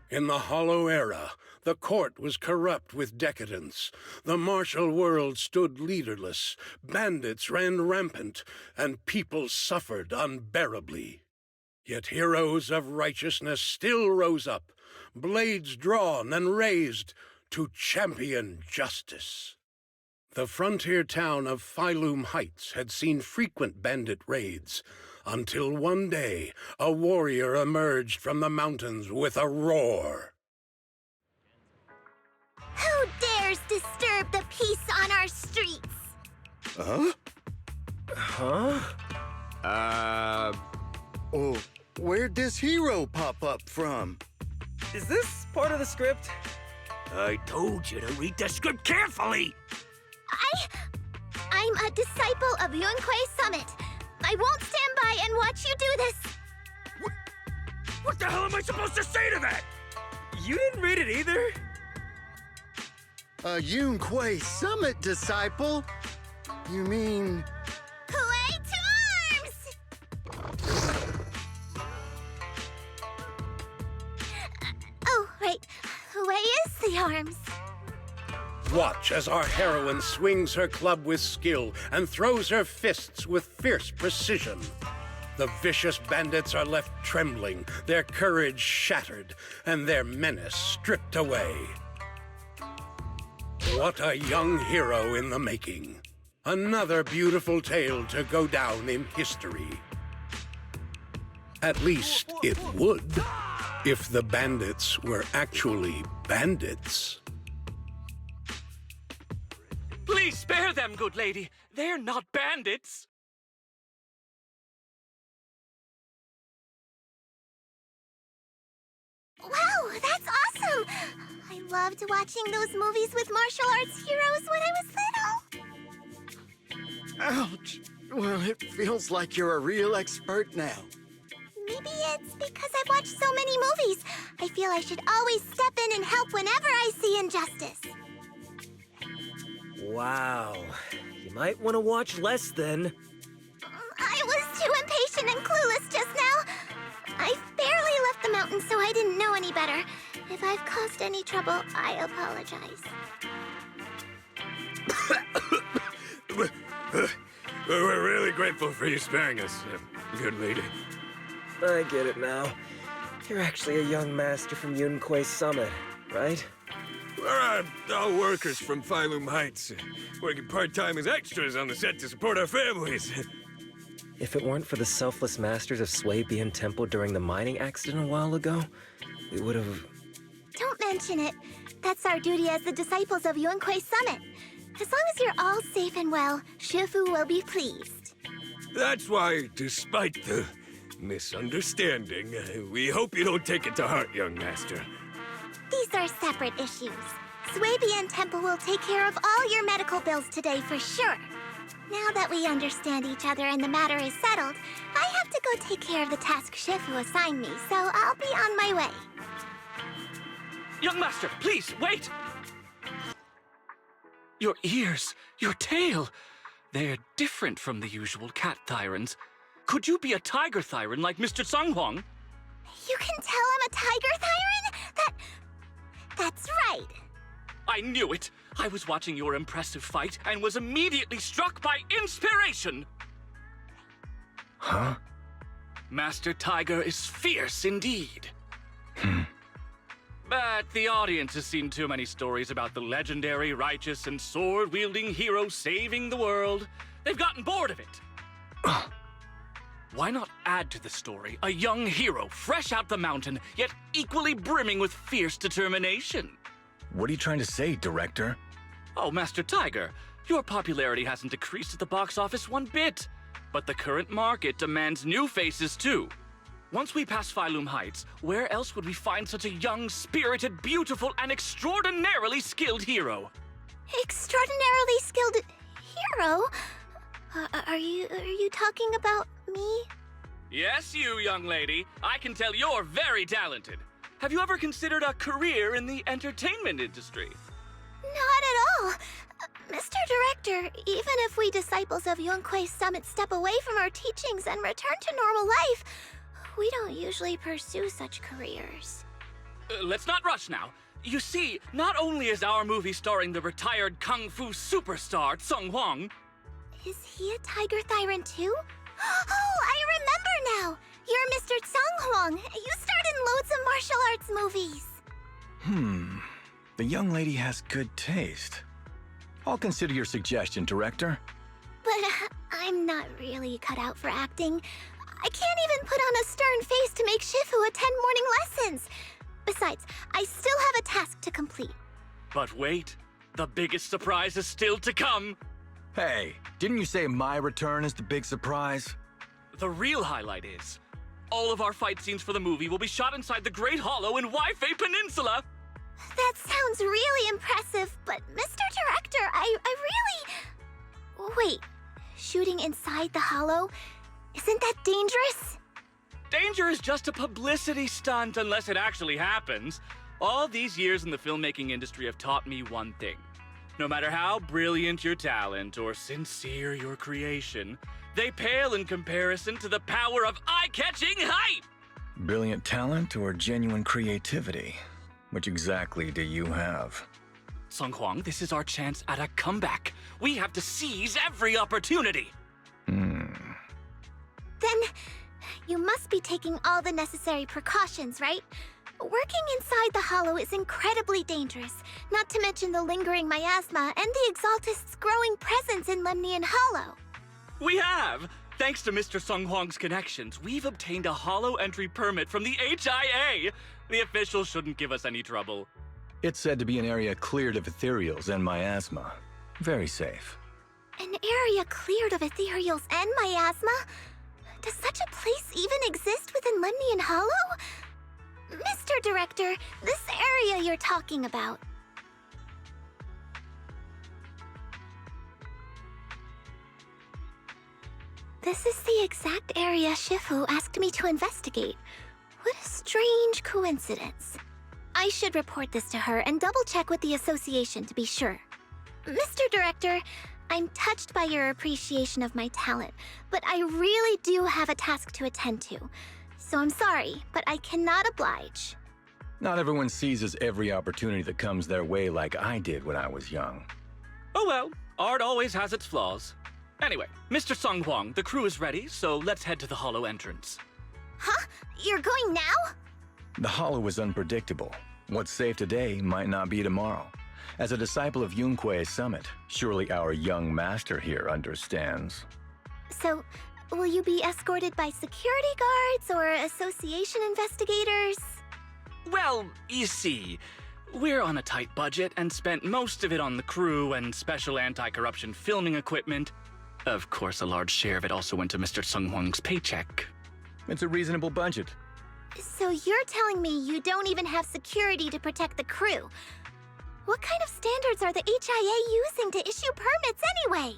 In the Hollow Era, the court was corrupt with decadence. The martial world stood leaderless, bandits ran rampant, and people suffered unbearably. Yet heroes of righteousness still rose up, blades drawn and raised to champion justice. The frontier town of Phylum Heights had seen frequent bandit raids, until one day a warrior emerged from the mountains with a roar. Who dares disturb the peace on our streets? Oh, where'd this hero pop up from? Is this part of the script? I told you to read the script carefully! I'm a disciple of Yunquei Summit. I won't stand by and watch you do this. What the hell am I supposed to say to that? You didn't read it either? A Yunquei Summit disciple? You mean... Huey to arms! Oh, right. Huey is the arms. Watch as our heroine swings her club with skill and throws her fists with fierce precision. The vicious bandits are left trembling, their courage shattered, and their menace stripped away. What a young hero in the making. Another beautiful tale to go down in history. At least it would, if the bandits were actually bandits. Please spare them, good lady. They're not bandits. Wow, that's awesome! I loved watching those movies with martial arts heroes when I was little. Ouch! Well, it feels like you're a real expert now. Maybe it's because I've watched so many movies. I feel I should always step in and help whenever I see injustice. Wow. You might want to watch less then. I was too impatient and clueless just now. I barely left the mountain, so I didn't know any better. If I've caused any trouble, I apologize. We're really grateful for you sparing us, good lady. I get it now. You're actually a young master from Yunquei Summit, right? We're all workers from Phylum Heights, working part-time as extras on the set to support our families. If it weren't for the selfless masters of Swabian Temple during the mining accident a while ago, we would have... Don't mention it. That's our duty as the disciples of Yunquei Summit. As long as you're all safe and well, Shifu will be pleased. That's why, despite the misunderstanding, we hope you don't take it to heart, young master. These are separate issues. Swabian Temple will take care of all your medical bills today for sure. Now that we understand each other and the matter is settled, I have to go take care of the task Shifu assigned me, so I'll be on my way. Young master, please, wait! Your ears, your tail, they're different from the usual cat thyrans. Could you be a tiger thyran like Mr. Sunghuang? You can tell I'm a tiger thyran? That's right. I knew it! I was watching your impressive fight and was immediately struck by inspiration! Huh? Master Tiger is fierce indeed. But the audience has seen too many stories about the legendary, righteous, and sword-wielding hero saving the world. They've gotten bored of it. Why not add to the story a young hero fresh out the mountain, yet equally brimming with fierce determination? What are you trying to say, director? Oh, Master Tiger, your popularity hasn't decreased at the box office one bit. But the current market demands new faces, too. Once we pass Phylum Heights, where else would we find such a young, spirited, beautiful, and extraordinarily skilled hero? Extraordinarily skilled hero? Are you talking about me? Yes, you, young lady. I can tell you're very talented. Have you ever considered a career in the entertainment industry? Not at all. Mr. Director, even if we disciples of Yunquei Summit step away from our teachings and return to normal life, we don't usually pursue such careers. Let's not rush now. You see, not only is our movie starring the retired kung fu superstar Song Huang. Is he a Tiger Thyran too? Oh, I remember now! You're Mr. Song Huang. You starred in loads of martial arts movies. The young lady has good taste. I'll consider your suggestion, director. But I'm not really cut out for acting. I can't even put on a stern face to make Shifu attend morning lessons. Besides, I still have a task to complete. But wait, the biggest surprise is still to come. Hey, didn't you say my return is the big surprise? The real highlight is, all of our fight scenes for the movie will be shot inside the Great Hollow in Waifei Peninsula. That sounds really impressive, but Mr. Director, I really... Wait, shooting inside the hollow? Isn't that dangerous? Danger is just a publicity stunt unless it actually happens. All these years in the filmmaking industry have taught me one thing. No matter how brilliant your talent or sincere your creation, they pale in comparison to the power of eye-catching hype! Brilliant talent or genuine creativity? Which exactly do you have? Song Huang, this is our chance at a comeback. We have to seize every opportunity. Then, you must be taking all the necessary precautions, right? Working inside the hollow is incredibly dangerous, not to mention the lingering miasma and the Exaltist's growing presence in Lemnian Hollow. We have! Thanks to Mr. Song Huang's connections, we've obtained a hollow entry permit from the HIA. The officials shouldn't give us any trouble. It's said to be an area cleared of ethereals and miasma. Very safe. An area cleared of ethereals and miasma? Does such a place even exist within Lemnian Hollow? Mr. Director, this area you're talking about. This is the exact area Shifu asked me to investigate. What a strange coincidence. I should report this to her and double-check with the association to be sure. Mr. Director, I'm touched by your appreciation of my talent, but I really do have a task to attend to. So I'm sorry, but I cannot oblige. Not everyone seizes every opportunity that comes their way like I did when I was young. Oh well, art always has its flaws. Anyway, Mr. Song Huang, the crew is ready, so let's head to the hollow entrance. Huh? You're going now? The hollow is unpredictable. What's safe today might not be tomorrow. As a disciple of Yun Kuei's summit, surely our young master here understands. So, will you be escorted by security guards or association investigators? Well, you see, we're on a tight budget and spent most of it on the crew and special anti-corruption filming equipment. Of course, a large share of it also went to Mr. Sung Huang's paycheck. It's a reasonable budget. So you're telling me you don't even have security to protect the crew? What kind of standards are the HIA using to issue permits anyway?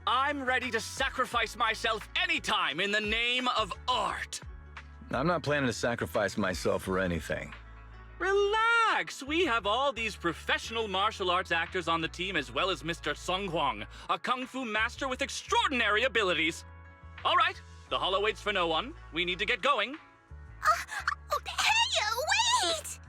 I'm ready to sacrifice myself anytime in the name of art. I'm not planning to sacrifice myself for anything. Relax! We have all these professional martial arts actors on the team as well as Mr. Sung Huang, a kung fu master with extraordinary abilities. All right, the hollow waits for no one. We need to get going. Hey, wait!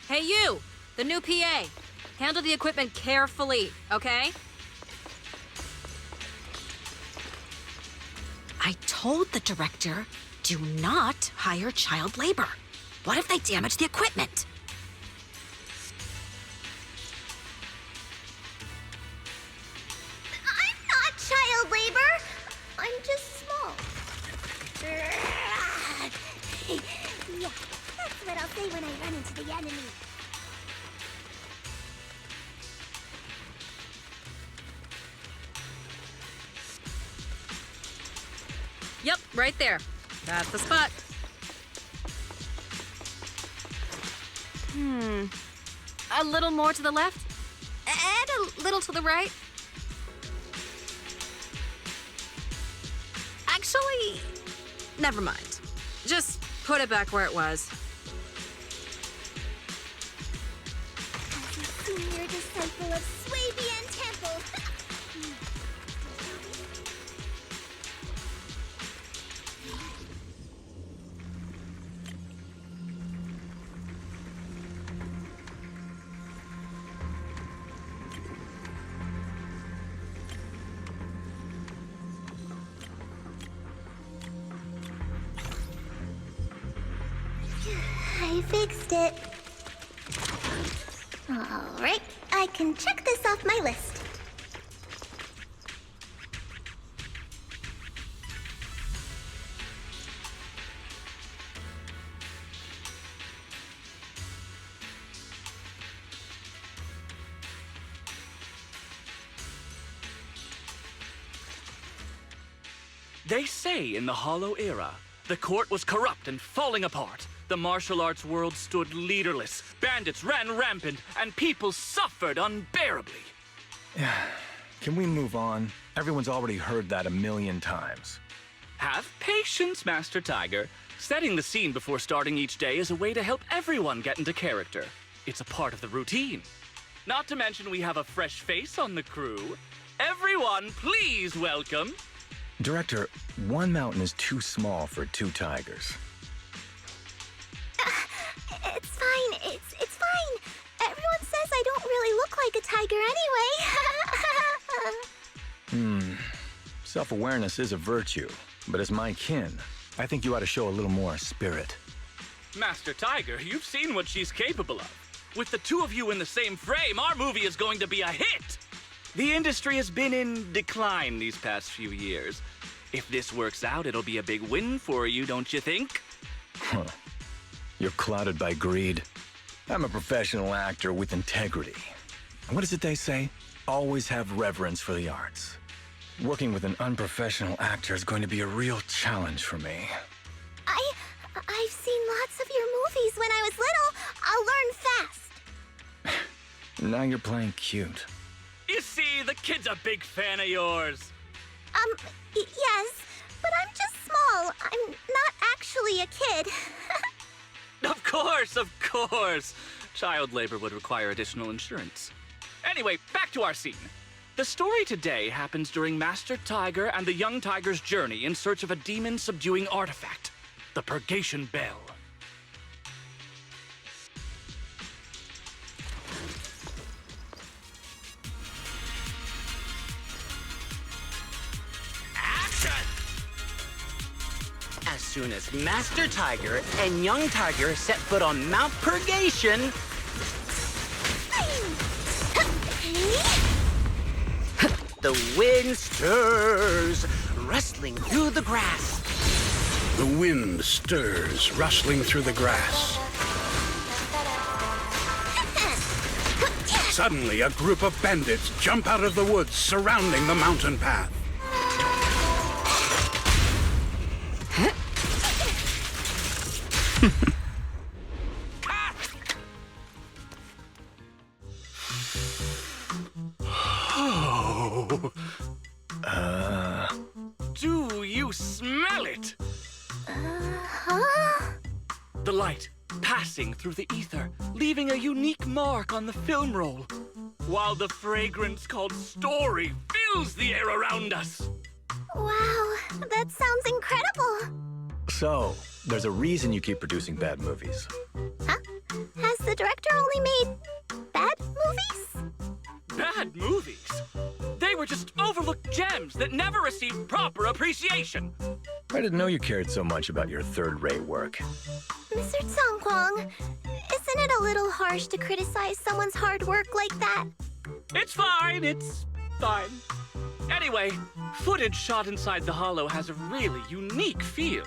Hey, you! The new PA. Handle the equipment carefully, okay? I told the director, do not hire child labor. What if they damage the equipment? I'm not child labor. I'm just small. Yeah, that's what I'll say when I run into the enemy. Yep, right there. That's the spot. A little more to the left, and a little to the right. Actually, never mind. Just put it back where it was. As a senior disciple of Swabian Temple. I fixed it. All right, I can check this off my list. They say in the Hollow Era, the court was corrupt and falling apart. The martial arts world stood leaderless. Bandits ran rampant, and people suffered unbearably. Can we move on? Everyone's already heard that a million times. Have patience, Master Tiger. Setting the scene before starting each day is a way to help everyone get into character. It's a part of the routine. Not to mention we have a fresh face on the crew. Everyone, please welcome... Director, one mountain is too small for two tigers. It's fine. It's fine. Everyone says I don't really look like a tiger anyway. Self-awareness is a virtue, but as my kin, I think you ought to show a little more spirit. Master Tiger, you've seen what she's capable of. With the two of you in the same frame, our movie is going to be a hit! The industry has been in decline these past few years. If this works out, it'll be a big win for you, don't you think? Huh. You're clouded by greed. I'm a professional actor with integrity. What is it they say? Always have reverence for the arts. Working with an unprofessional actor is going to be a real challenge for me. I've seen lots of your movies when I was little. I'll learn fast. Now you're playing cute. You see, the kid's a big fan of yours. Yes, but I'm just small. I'm not actually a kid. Of course. Child labor would require additional insurance. Anyway, back to our scene. The story today happens during Master Tiger and the young tiger's journey in search of a demon-subduing artifact, the Purgation Bell. As soon as Master Tiger and Young Tiger set foot on Mount Purgation, the wind stirs, rustling through the grass. The wind stirs, rustling through the grass. Suddenly, a group of bandits jump out of the woods surrounding the mountain path. Do you smell it? Huh? The light passing through the ether, leaving a unique mark on the film roll, while the fragrance called story fills the air around us. Wow, that sounds incredible. So, there's a reason you keep producing bad movies. Huh? Has the director only made bad movies? Bad movies? They were just overlooked gems that never received proper appreciation. I didn't know you cared so much about your third-rate work. Mr. Tsongkwang, isn't it a little harsh to criticize someone's hard work like that? It's fine. Anyway, footage shot inside the hollow has a really unique feel.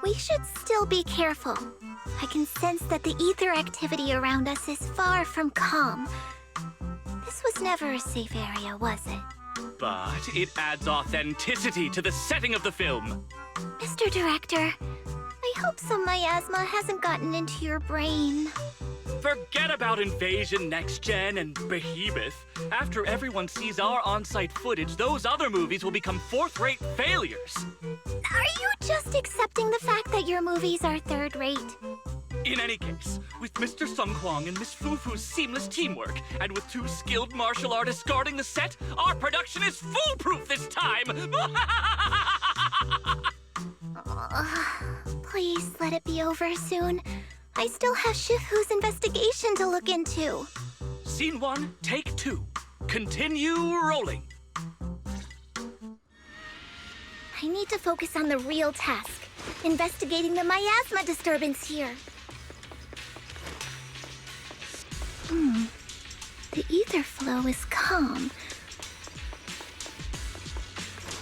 We should still be careful. I can sense that the ether activity around us is far from calm. This was never a safe area, was it? But it adds authenticity to the setting of the film. Mr. Director, I hope some miasma hasn't gotten into your brain. Forget about Invasion Next Gen and Behemoth. After everyone sees our on-site footage, those other movies will become fourth-rate failures. Are you just accepting the fact that your movies are third-rate? In any case, with Mr. Sung Kwang and Miss Fufu's seamless teamwork, and with 2 skilled martial artists guarding the set, our production is foolproof this time! Please let it be over soon. I still have Shifu's investigation to look into. Scene 1, take 2. Continue rolling. I need to focus on the real task, investigating the miasma disturbance here. The ether flow is calm.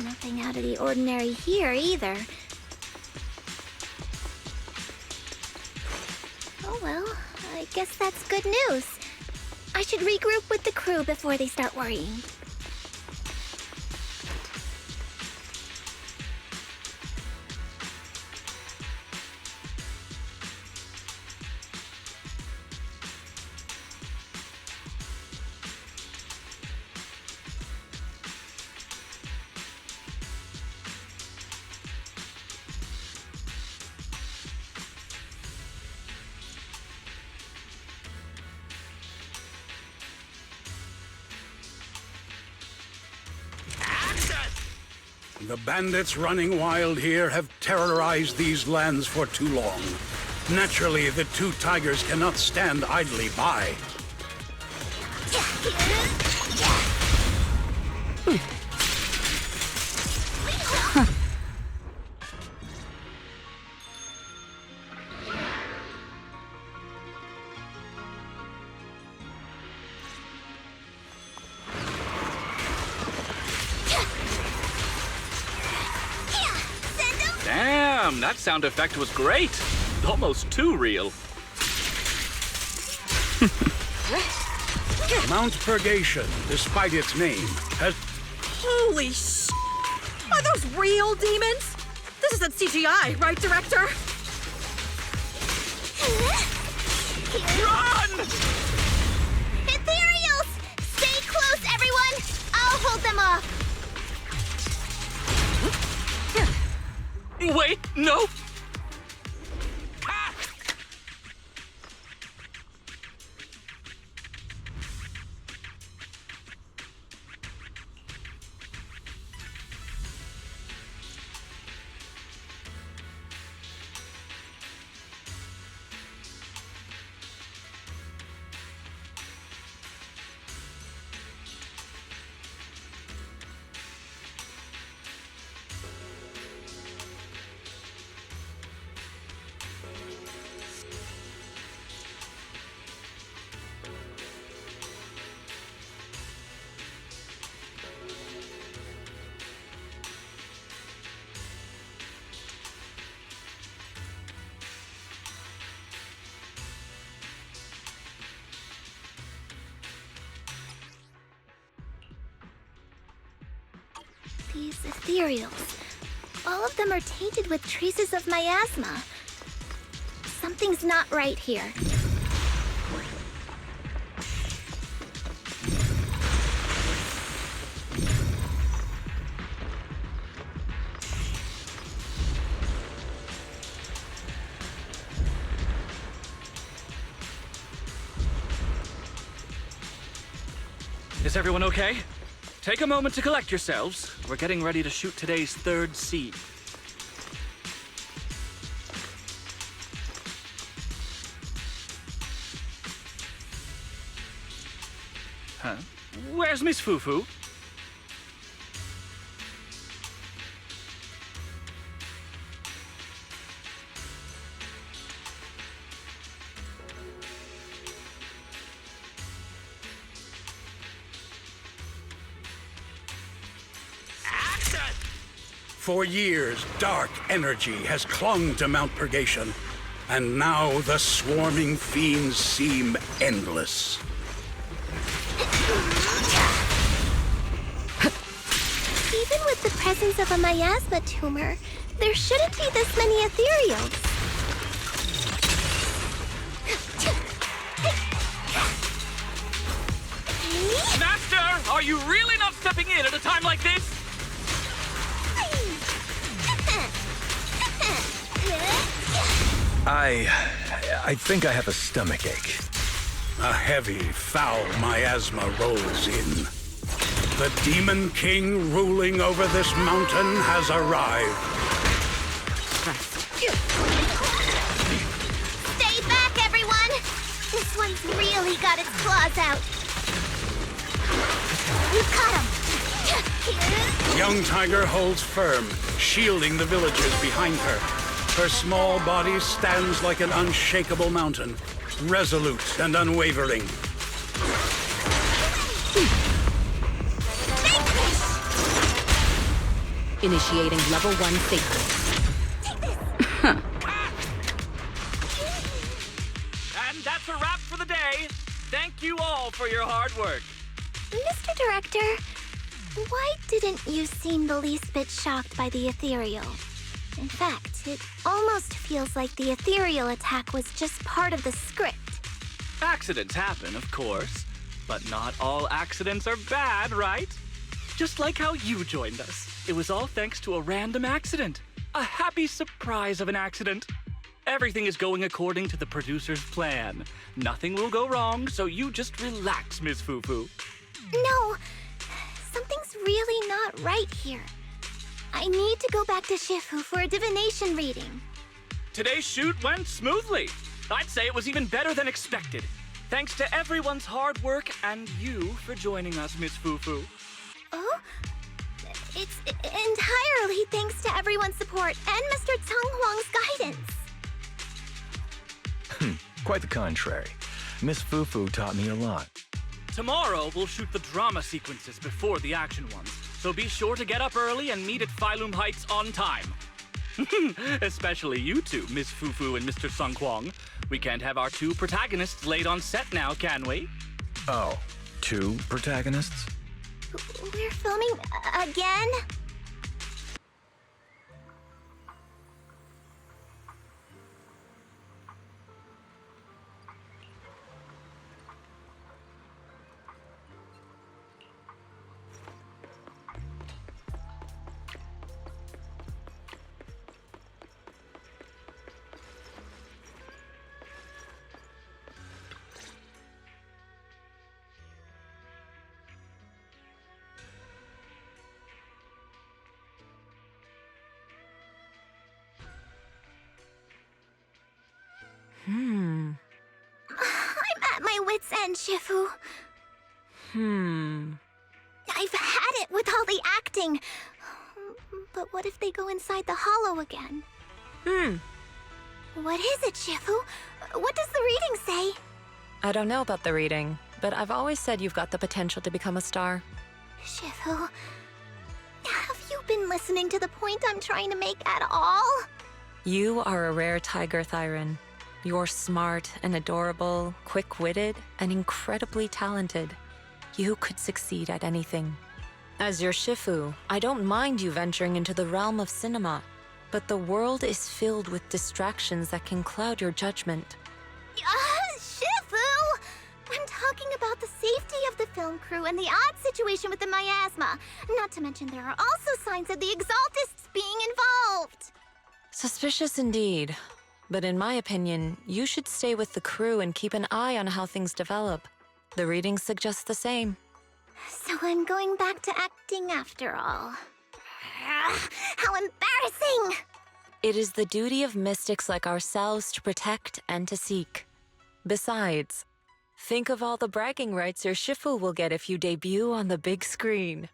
Nothing out of the ordinary here either. Oh well, I guess that's good news. I should regroup with the crew before they start worrying. The bandits running wild here have terrorized these lands for too long. Naturally, the 2 tigers cannot stand idly by. Damn, that sound effect was great. Almost too real. Mount Purgation, despite its name, has... Holy sh! Are those real demons? This isn't CGI, right, Director? Run! Ethereals! Stay close, everyone! I'll hold them off. Wait, no! These ethereals. All of them are tainted with traces of miasma. Something's not right here. Is everyone okay? Take a moment to collect yourselves. We're getting ready to shoot today's 3rd scene. Huh? Where's Miss Fufu? For years, dark energy has clung to Mount Purgation, and now the swarming fiends seem endless. Even with the presence of a miasma tumor, there shouldn't be this many ethereals. Master, are you really not stepping in at a time like this? I think I have a stomach ache. A heavy, foul miasma rolls in. The Demon King ruling over this mountain has arrived. Stay back, everyone! This one's really got its claws out. You caught him! Young Tiger holds firm, shielding the villagers behind her. Her small body stands like an unshakable mountain, resolute and unwavering. Initiating level 1 safety. And that's a wrap for the day. Thank you all for your hard work. Mr. Director, why didn't you seem the least bit shocked by the ethereal? In fact, it almost feels like the ethereal attack was just part of the script. Accidents happen, of course, but not all accidents are bad, right? Just like how you joined us. It was all thanks to a random accident. A happy surprise of an accident. Everything is going according to the producer's plan. Nothing will go wrong, so you just relax, Miss Fufu. No, something's really not right here. I need to go back to Shifu for a divination reading. Today's shoot went smoothly. I'd say it was even better than expected. Thanks to everyone's hard work and you for joining us, Miss Fufu. Oh? It's entirely thanks to everyone's support and Mr. Tang Huang's guidance. Quite the contrary. Miss Fufu taught me a lot. Tomorrow, we'll shoot the drama sequences before the action ones, so be sure to get up early and meet at Phylum Heights on time. Especially you two, Miss Fufu and Mr. Sung Kwong. We can't have our two protagonists late on set now, can we? Oh, 2 protagonists? We're filming again? I'm at my wit's end, Shifu. I've had it with all the acting. But what if they go inside the hollow again? What is it, Shifu? What does the reading say? I don't know about the reading, but I've always said you've got the potential to become a star. Shifu, have you been listening to the point I'm trying to make at all? You are a rare tiger, Thyron. You're smart and adorable, quick-witted, and incredibly talented. You could succeed at anything. As your Shifu, I don't mind you venturing into the realm of cinema, but the world is filled with distractions that can cloud your judgment. Shifu! I'm talking about the safety of the film crew and the odd situation with the miasma. Not to mention there are also signs of the Exaltists being involved. Suspicious indeed. But in my opinion, you should stay with the crew and keep an eye on how things develop. The readings suggest the same. So I'm going back to acting after all. How embarrassing! It is the duty of mystics like ourselves to protect and to seek. Besides, Think of all the bragging rights your Shifu will get if you debut on the big screen.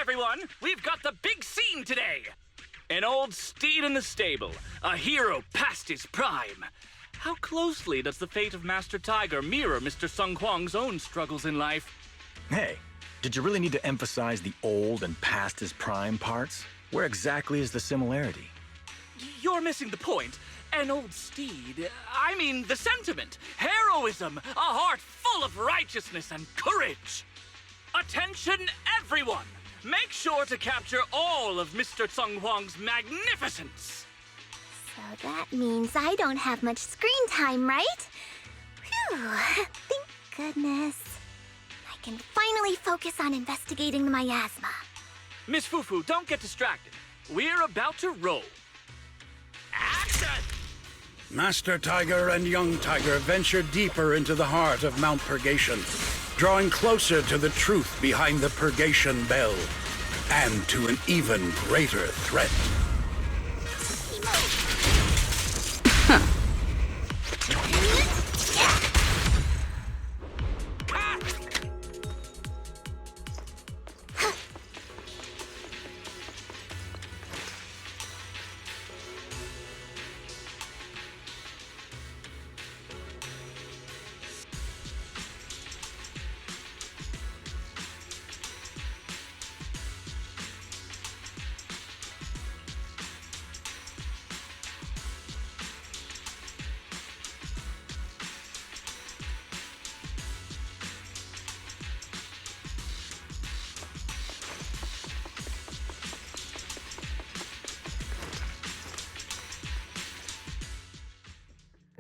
everyone! We've got the big scene today! An old steed in the stable, a hero past his prime. How closely does the fate of Master Tiger mirror Mr. Sung Hwang's own struggles in life? Hey, did you really need to emphasize the old and past his prime parts? Where exactly is the similarity? You're missing the point. An old steed. I mean the sentiment. Heroism. A heart full of righteousness and courage. Attention, everyone! Make sure to capture all of Mr. Sung Hwang's magnificence. So that means I don't have much screen time, right? Phew, thank goodness. I can finally focus on investigating the miasma. Miss Fufu, don't get distracted. We're about to roll. Action! Master Tiger and Young Tiger venture deeper into the heart of Mount Purgation, drawing closer to the truth behind the Purgation Bell, and to an even greater threat.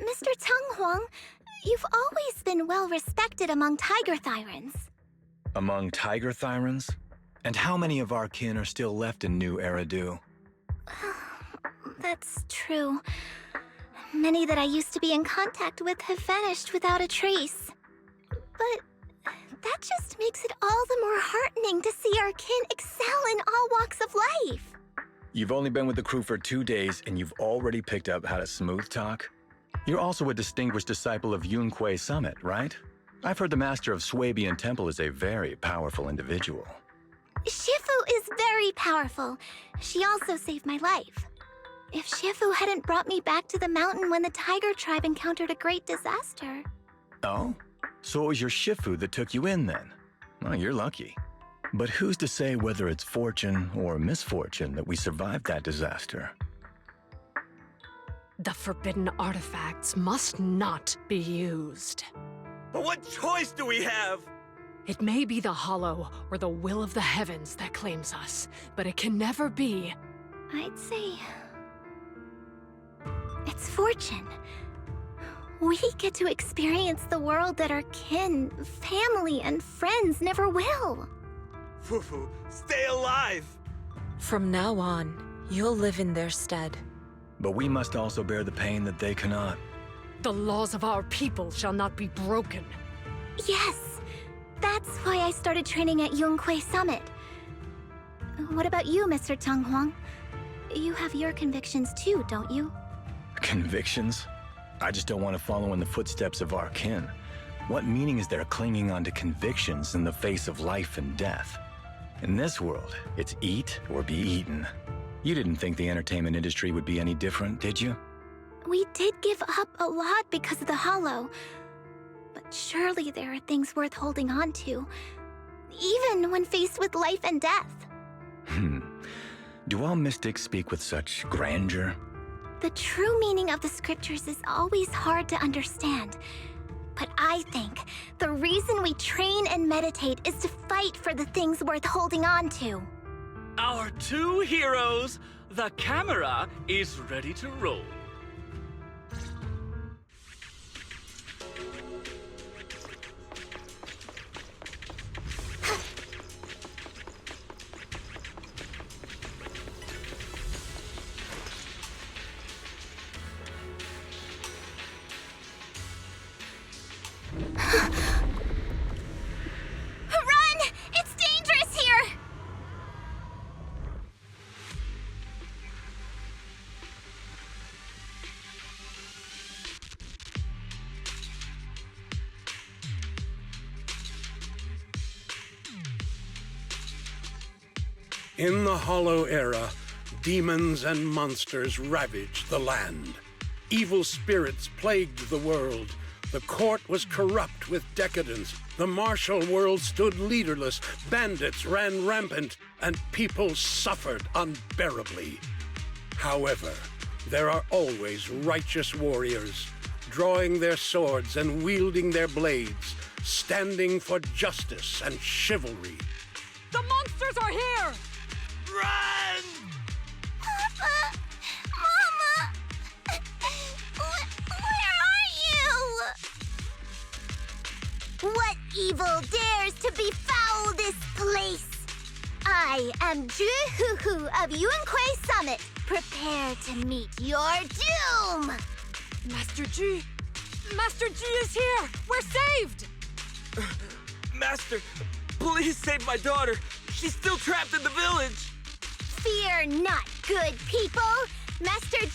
Mr. Tung Hwang, you've always been well respected among Tiger Thyrans. Among Tiger Thyrans? And how many of our kin are still left in New Eridu? That's true. Many that I used to be in contact with have vanished without a trace. But that just makes it all the more heartening to see our kin excel in all walks of life. You've only been with the crew for 2 days and you've already picked up how to smooth talk? You're also a distinguished disciple of Yunquei Summit, right? I've heard the master of Swabian Temple is a very powerful individual. Shifu is very powerful. She also saved my life. If Shifu hadn't brought me back to the mountain when the Tiger tribe encountered a great disaster. Oh? So it was your Shifu that took you in then? Well, you're lucky. But who's to say whether it's fortune or misfortune that we survived that disaster? The forbidden artifacts must not be used. But what choice do we have? It may be the Hollow or the will of the heavens that claims us, but it can never be. I'd say it's fortune. We get to experience the world that our kin, family, and friends never will. Fufu, stay alive! From now on, you'll live in their stead. But we must also bear the pain that they cannot. The laws of our people shall not be broken. Yes, that's why I started training at Yunquei Summit. What about you, Mr. Tung Hwang? You have your convictions too, don't you? Convictions? I just don't want to follow in the footsteps of our kin. What meaning is there clinging on to convictions in the face of life and death? In this world, it's eat or be eaten. You didn't think the entertainment industry would be any different, did you? We did give up a lot because of the Hollow. But surely there are things worth holding on to, even when faced with life and death. Do all mystics speak with such grandeur? The true meaning of the scriptures is always hard to understand. But I think the reason we train and meditate is to fight for the things worth holding on to. Our two heroes, the camera is ready to roll. Run! It's dangerous here! In the Hollow Era, demons and monsters ravaged the land. Evil spirits plagued the world. The court was corrupt with decadence. The martial world stood leaderless. Bandits ran rampant, and people suffered unbearably. However, there are always righteous warriors, drawing their swords and wielding their blades, standing for justice and chivalry. The monsters are here! Run! Papa! Mama! Where are you? What evil dares to befoul this place? I am Ju-Hu-Hu of Yuan-Kui Summit. Prepare to meet your doom! Master G! Master G is here! We're saved! Master, please save my daughter. She's still trapped in the village. Fear not, good people. Master Ju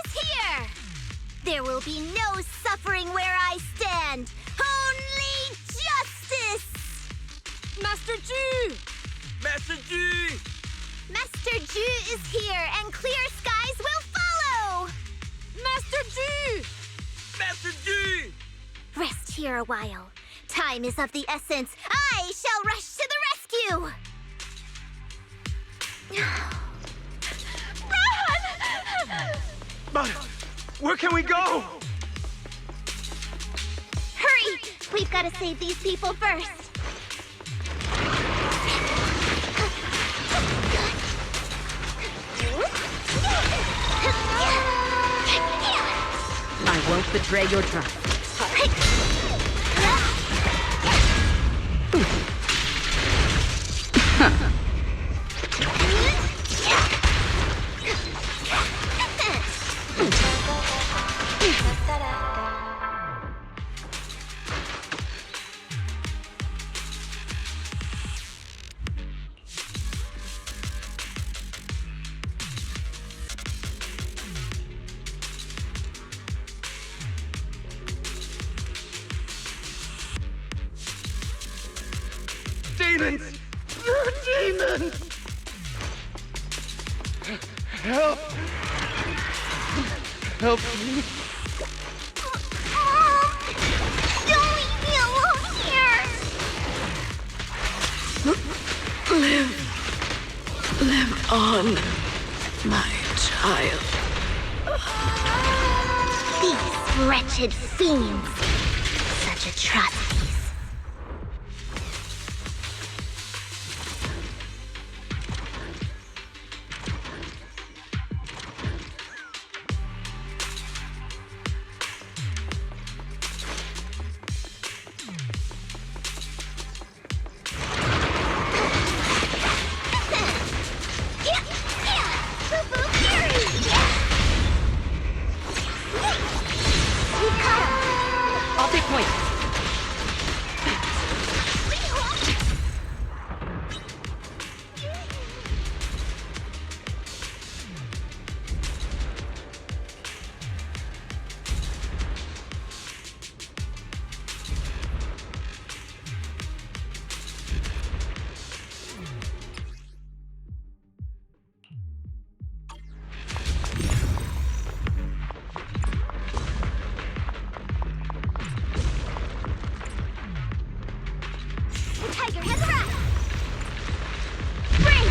is here. There will be no suffering where I stand. Only justice! Master G! Master G! Master Ju is here, and clear skies will follow! Master G! Master G! Rest here a while. Time is of the essence. I shall rush to the rescue! Run! But where can we go? Hurry! We've got to save these people first. I won't betray your trust. Demons! They're demons! Help! Help me! Don't leave me alone here! Live on, my child. These wretched fiends. Such atrocities. I'll take point. Tiger has arrived! Bring!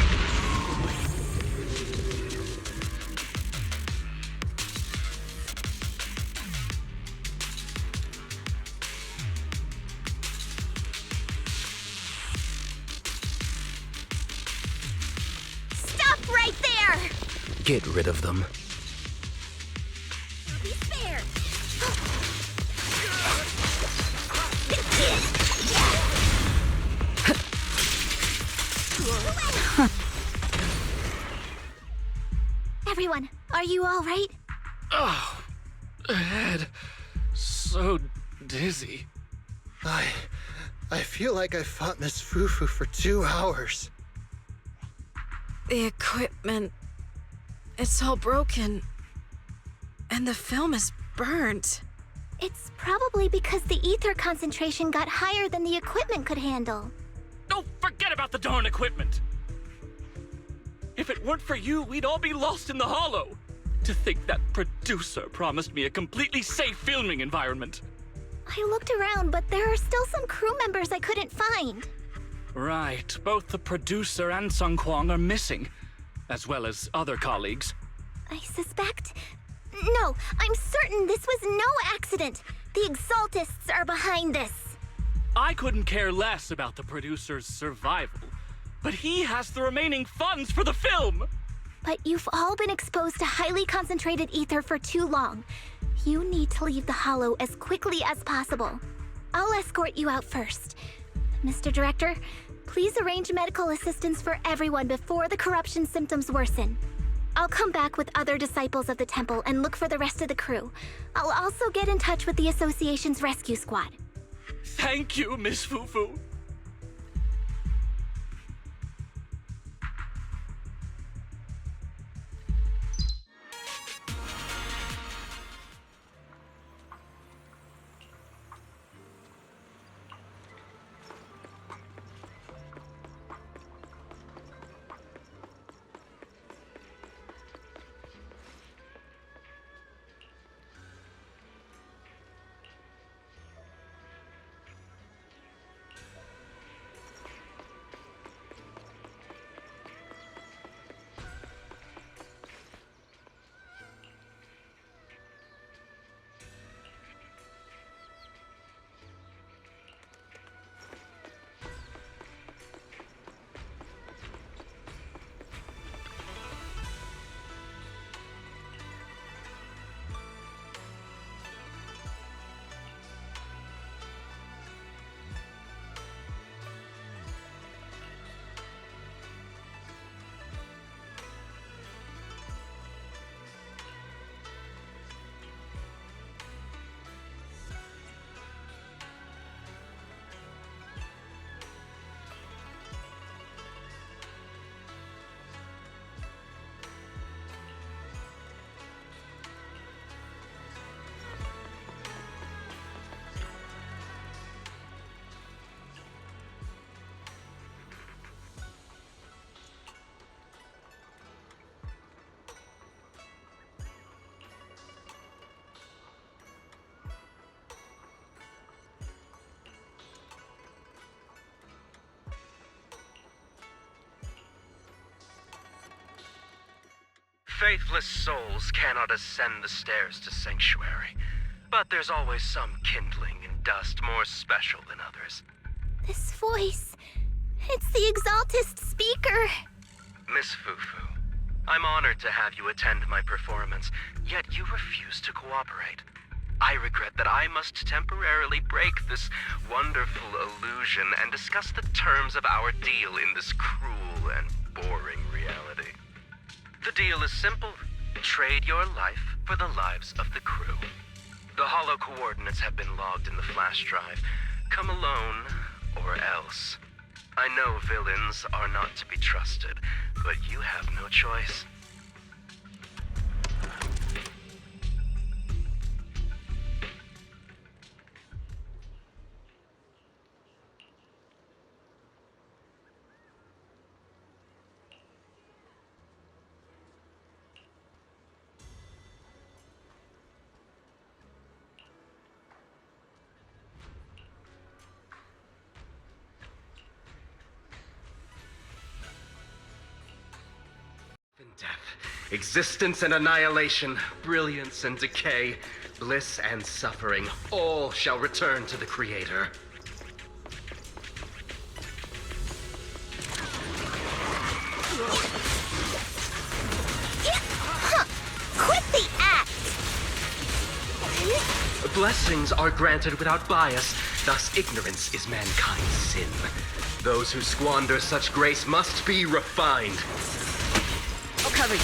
Stop right there! Get rid of them. You'll be spared! Everyone, are you all right? Oh, head. So dizzy. I feel like I fought Miss Fufu for 2 hours. The equipment, it's all broken. And the film is burnt. It's probably because the ether concentration got higher than the equipment could handle. Don't forget about the darn equipment. If it weren't for you, we'd all be lost in the hollow. To think that producer promised me a completely safe filming environment. I looked around, but there are still some crew members I couldn't find. Right, both the producer and Sung Kwang are missing, as well as other colleagues. I suspect... No, I'm certain this was no accident. The Exaltists are behind this. I couldn't care less about the producer's survival, but he has the remaining funds for the film! But you've all been exposed to highly concentrated ether for too long. You need to leave the hollow as quickly as possible. I'll escort you out first. Mr. Director, please arrange medical assistance for everyone before the corruption symptoms worsen. I'll come back with other disciples of the temple and look for the rest of the crew. I'll also get in touch with the association's rescue squad. Thank you, Miss Fufu. Faithless souls cannot ascend the stairs to sanctuary, but there's always some kindling in dust more special than others. This voice... It's the Exaltist speaker. Miss Fufu, I'm honored to have you attend my performance, yet you refuse to cooperate. I regret that I must temporarily break this wonderful illusion and discuss the terms of our deal in this cruel and boring reality. The deal is simple. Trade your life for the lives of the crew. The hollow coordinates have been logged in the flash drive. Come alone, or else. I know villains are not to be trusted, but you have no choice. Death, existence and annihilation, brilliance and decay, bliss and suffering, all shall return to the Creator. Quit the act! Blessings are granted without bias, thus ignorance is mankind's sin. Those who squander such grace must be refined. I'll cover you.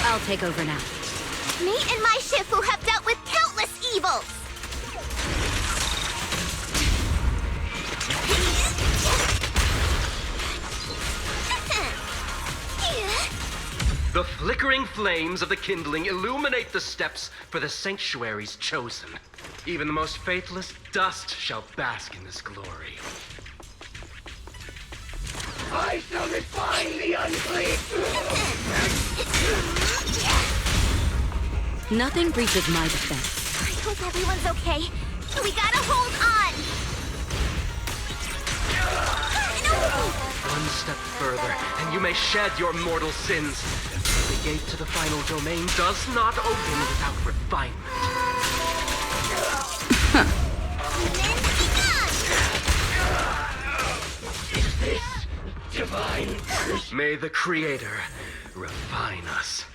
I'll take over now. Me and my Shifu have dealt with countless evils! The flickering flames of the kindling illuminate the steps for the sanctuary's chosen. Even the most faithless dust shall bask in this glory. I shall refine the unclean. Nothing breaches my defense. I hope everyone's okay. We gotta hold on! One step further, and you may shed your mortal sins. The gate to the final domain does not open without refinement. Is this divine? May the Creator refine us.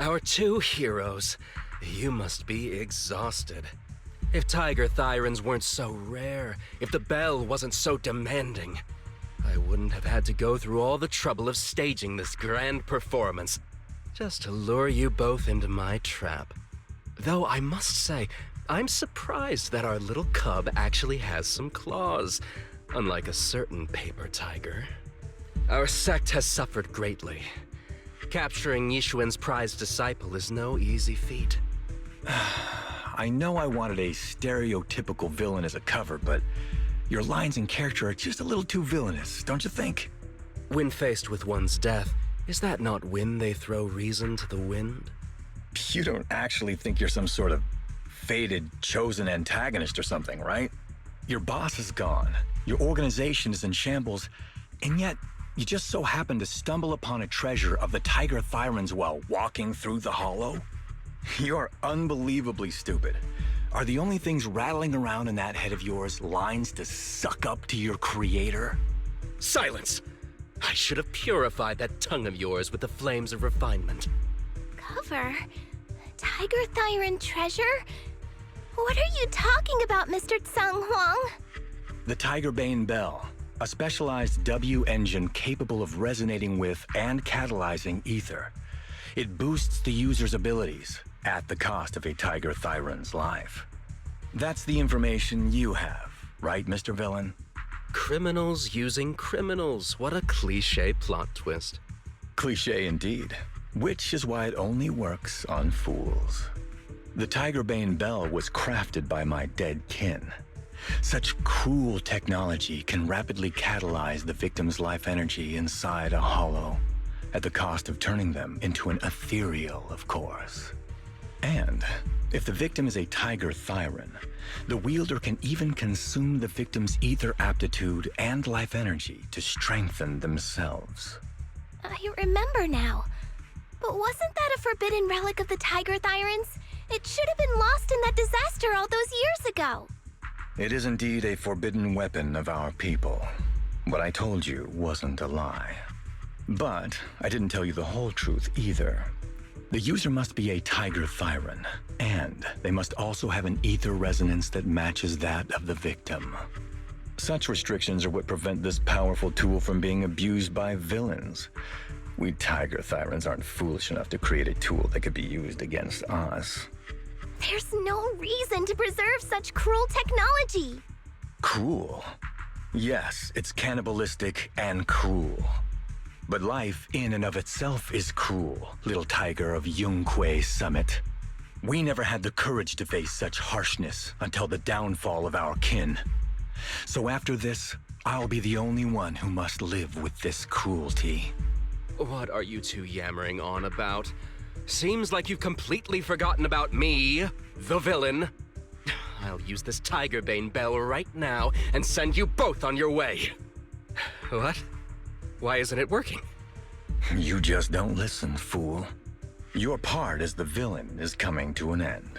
Our two heroes. You must be exhausted. If Tiger Thyrans weren't so rare, if the bell wasn't so demanding, I wouldn't have had to go through all the trouble of staging this grand performance just to lure you both into my trap. Though I must say, I'm surprised that our little cub actually has some claws, unlike a certain paper tiger. Our sect has suffered greatly. Capturing Yishuan's prized disciple is no easy feat. I know I wanted a stereotypical villain as a cover, but your lines and character are just a little too villainous, don't you think? When faced with one's death, is that not when they throw reason to the wind? You don't actually think you're some sort of fated, chosen antagonist or something, right? Your boss is gone, your organization is in shambles, and yet you just so happen to stumble upon a treasure of the Tiger Thyrans while walking through the hollow? You're unbelievably stupid. Are the only things rattling around in that head of yours lines to suck up to your creator? Silence! I should have purified that tongue of yours with the flames of refinement. Cover? Tiger Thyran treasure? What are you talking about, Mr. Tsung Huang? The Tigerbane Bell, a specialized W engine capable of resonating with and catalyzing ether. It boosts the user's abilities at the cost of a Tiger Thyran's life. That's the information you have, right, Mr. Villain? Criminals using criminals. What a cliché plot twist. Cliché indeed, which is why it only works on fools. The Tigerbane Bell was crafted by my dead kin. Such cruel technology can rapidly catalyze the victim's life energy inside a hollow, at the cost of turning them into an ethereal, of course. And if the victim is a Tiger Thyran, the wielder can even consume the victim's ether aptitude and life energy to strengthen themselves. I remember now. But wasn't that a forbidden relic of the Tiger Thyrans? It should have been lost in that disaster all those years ago. It is indeed a forbidden weapon of our people. What I told you wasn't a lie. But I didn't tell you the whole truth either. The user must be a Tiger Thyran, and they must also have an ether resonance that matches that of the victim. Such restrictions are what prevent this powerful tool from being abused by villains. We Tiger Thyrans aren't foolish enough to create a tool that could be used against us. There's no reason to preserve such cruel technology. Cruel? Yes, it's cannibalistic and cruel. But life in and of itself is cruel, little tiger of Yunque Summit. We never had the courage to face such harshness until the downfall of our kin. So after this, I'll be the only one who must live with this cruelty. What are you two yammering on about? Seems like you've completely forgotten about me, the villain. I'll use this Tigerbane Bell right now and send you both on your way. What? Why isn't it working? You just don't listen, fool. Your part as the villain is coming to an end.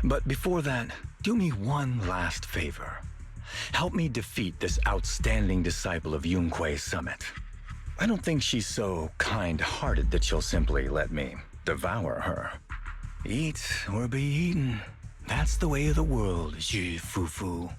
But before that, do me one last favor. Help me defeat this outstanding disciple of Yunque Summit. I don't think she's so kind-hearted that she'll simply let me devour her. Eat or be eaten. That's the way of the world, Fufu.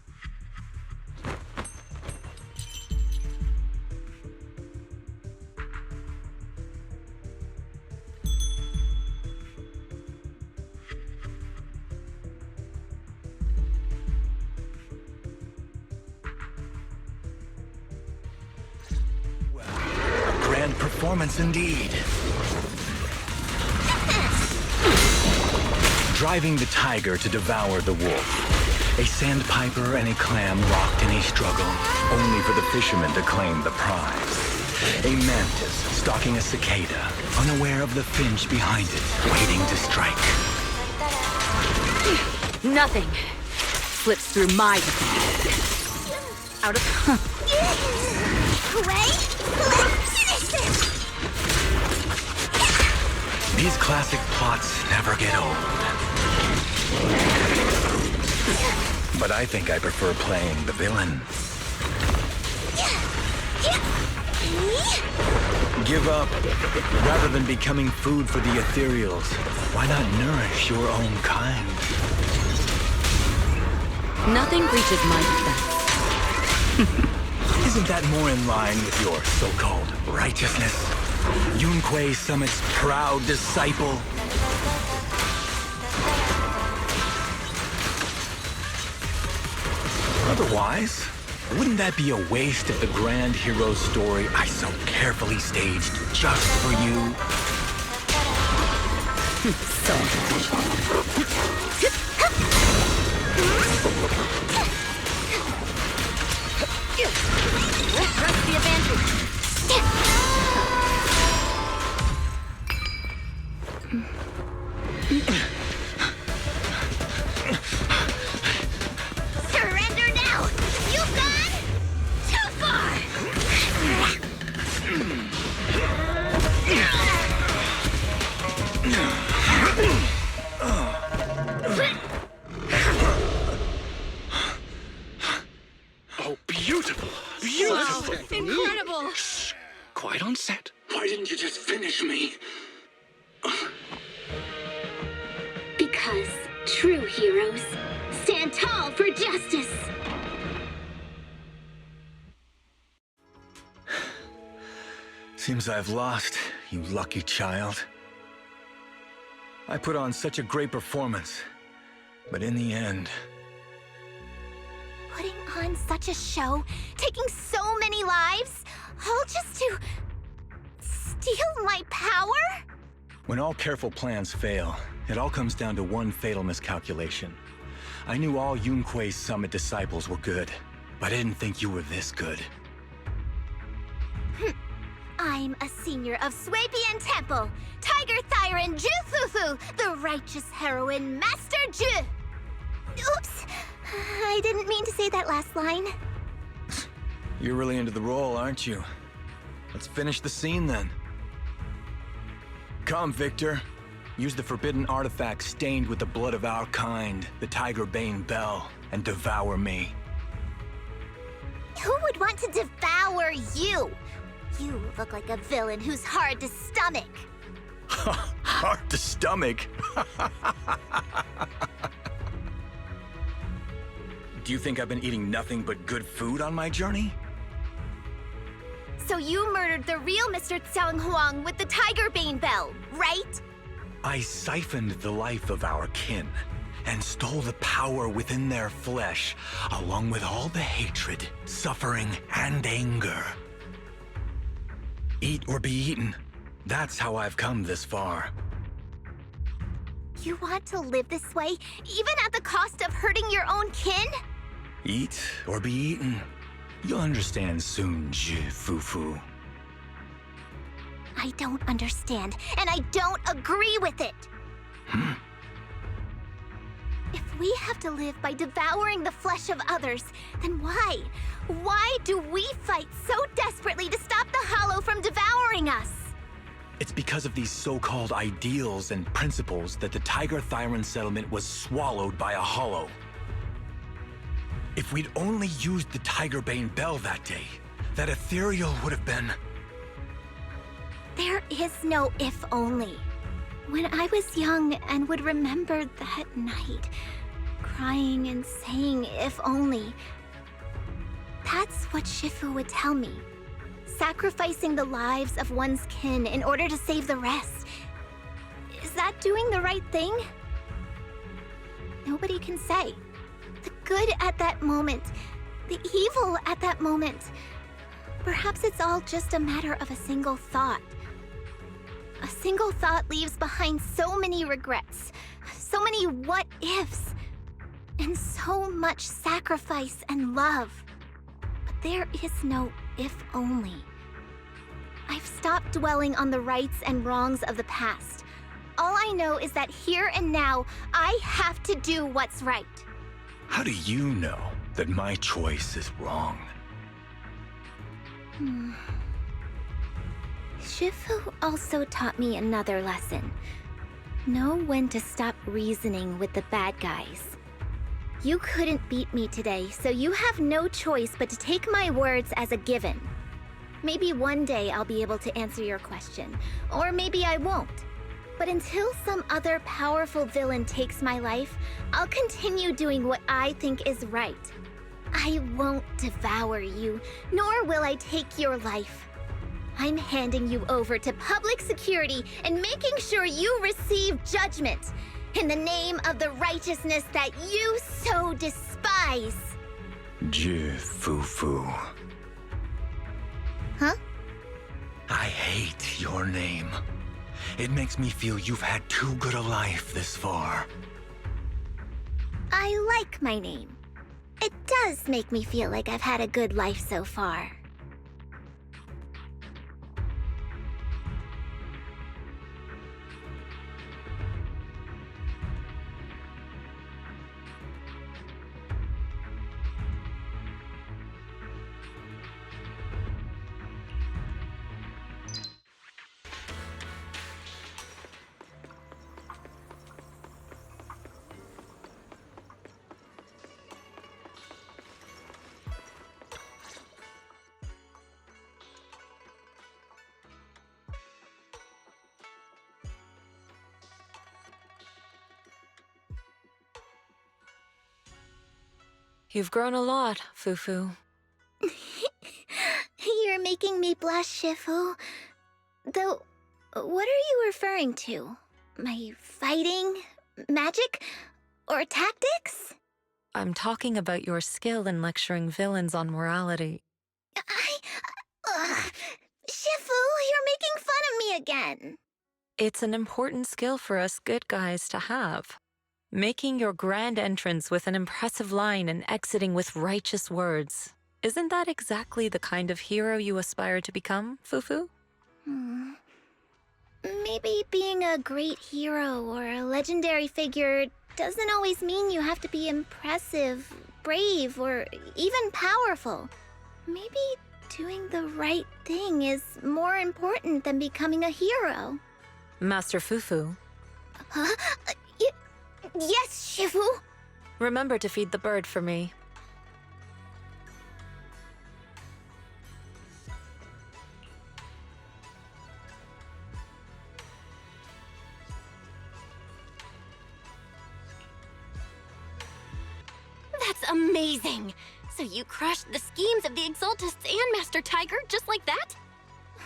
performance indeed. Driving the tiger to devour the wolf. A sandpiper and a clam locked in a struggle, only for the fisherman to claim the prize. A mantis stalking a cicada, unaware of the finch behind it, waiting to strike. Nothing slips through my defense. Out of... Wait! Let's finish this! These classic plots never get old. But I think I prefer playing the villain. Give up. Rather than becoming food for the ethereals, why not nourish your own kind? Nothing breaches my defense. Isn't that more in line with your so-called righteousness? Yunquei Summit's proud disciple? Otherwise, wouldn't that be a waste of the grand hero story I so carefully staged just for you? Press the advantage. Surrender now! You've gone too far! Oh, beautiful! Beautiful! Incredible! Shh. Quiet on set. Why didn't you just finish me? Because true heroes stand tall for justice. Seems I've lost, you lucky child. I put on such a great performance, but in the end... Putting on such a show, taking so many lives, all just to steal my power? When all careful plans fail, it all comes down to one fatal miscalculation. I knew all Yunquei Summit disciples were good, but I didn't think you were this good. I'm a senior of Swabian Temple, Tiger Thyron Ju Fufu, the righteous heroine Master Ju. Oops, I didn't mean to say that last line. You're really into the role, aren't you? Let's finish the scene then. Come, Victor. Use the forbidden artifact stained with the blood of our kind, the Tiger Bane Bell, and devour me. Who would want to devour you? You look like a villain who's hard to stomach. Hard to stomach? Do you think I've been eating nothing but good food on my journey? So you murdered the real Mr. Tsang Huang with the Tiger Bane Bell, right? I siphoned the life of our kin and stole the power within their flesh, along with all the hatred, suffering, and anger. Eat or be eaten. That's how I've come this far. You want to live this way, even at the cost of hurting your own kin? Eat or be eaten. You'll understand soon, Fufu. I don't understand, and I don't agree with it. If we have to live by devouring the flesh of others, then why? Why do we fight so desperately to stop the Hollow from devouring us? It's because of these so-called ideals and principles that the Tiger Thyron settlement was swallowed by a Hollow. If we'd only used the Tiger Bane Bell that day, that ethereal would have been... There is no if only. When I was young and would remember that night, crying and saying if only, that's what Shifu would tell me. Sacrificing the lives of one's kin in order to save the rest. Is that doing the right thing? Nobody can say. The good at that moment, the evil at that moment, Perhaps it's all just a matter of a single thought. A single thought leaves behind so many regrets, so many what-ifs, and so much sacrifice and love. But there is no if-only. I've stopped dwelling on the rights and wrongs of the past. All I know is that here and now, I have to do what's right. How do you know that my choice is wrong? Shifu also taught me another lesson. Know when to stop reasoning with the bad guys. You couldn't beat me today, so you have no choice but to take my words as a given. Maybe one day I'll be able to answer your question, or maybe I won't. But until some other powerful villain takes my life, I'll continue doing what I think is right. I won't devour you, nor will I take your life. I'm handing you over to public security and making sure you receive judgment in the name of the righteousness that you so despise. Fufu. Huh? I hate your name. It makes me feel you've had too good a life this far. I like my name. It does make me feel like I've had a good life so far. You've grown a lot, Fufu. You're making me blush, Shifu. Though, what are you referring to? My fighting? Magic? Or tactics? I'm talking about your skill in lecturing villains on morality. Shifu, you're making fun of me again. It's an important skill for us good guys to have. Making your grand entrance with an impressive line and exiting with righteous words. Isn't that exactly the kind of hero you aspire to become, Fufu? Maybe being a great hero or a legendary figure doesn't always mean you have to be impressive, brave, or even powerful. Maybe doing the right thing is more important than becoming a hero. Master Fufu. Huh? Yes, Shifu. Remember to feed the bird for me. That's amazing! So you crushed the schemes of the Exaltists and Master Tiger just like that?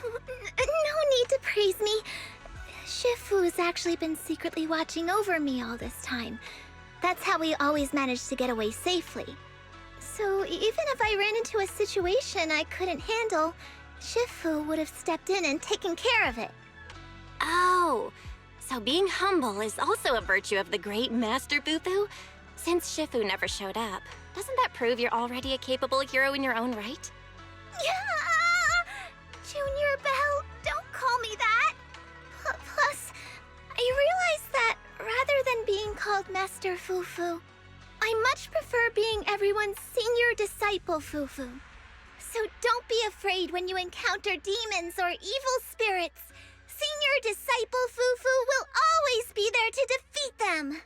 No need to praise me. Shifu has actually been secretly watching over me all this time. That's how we always managed to get away safely. So even if I ran into a situation I couldn't handle, Shifu would have stepped in and taken care of it. Oh, so being humble is also a virtue of the great Master Fufu? Since Shifu never showed up, doesn't that prove you're already a capable hero in your own right? Junior Belle, don't call me that! Plus, I realize that rather than being called Master Fufu, I much prefer being everyone's senior disciple Fufu. So don't be afraid when you encounter demons or evil spirits. Senior disciple Fufu will always be there to defeat them!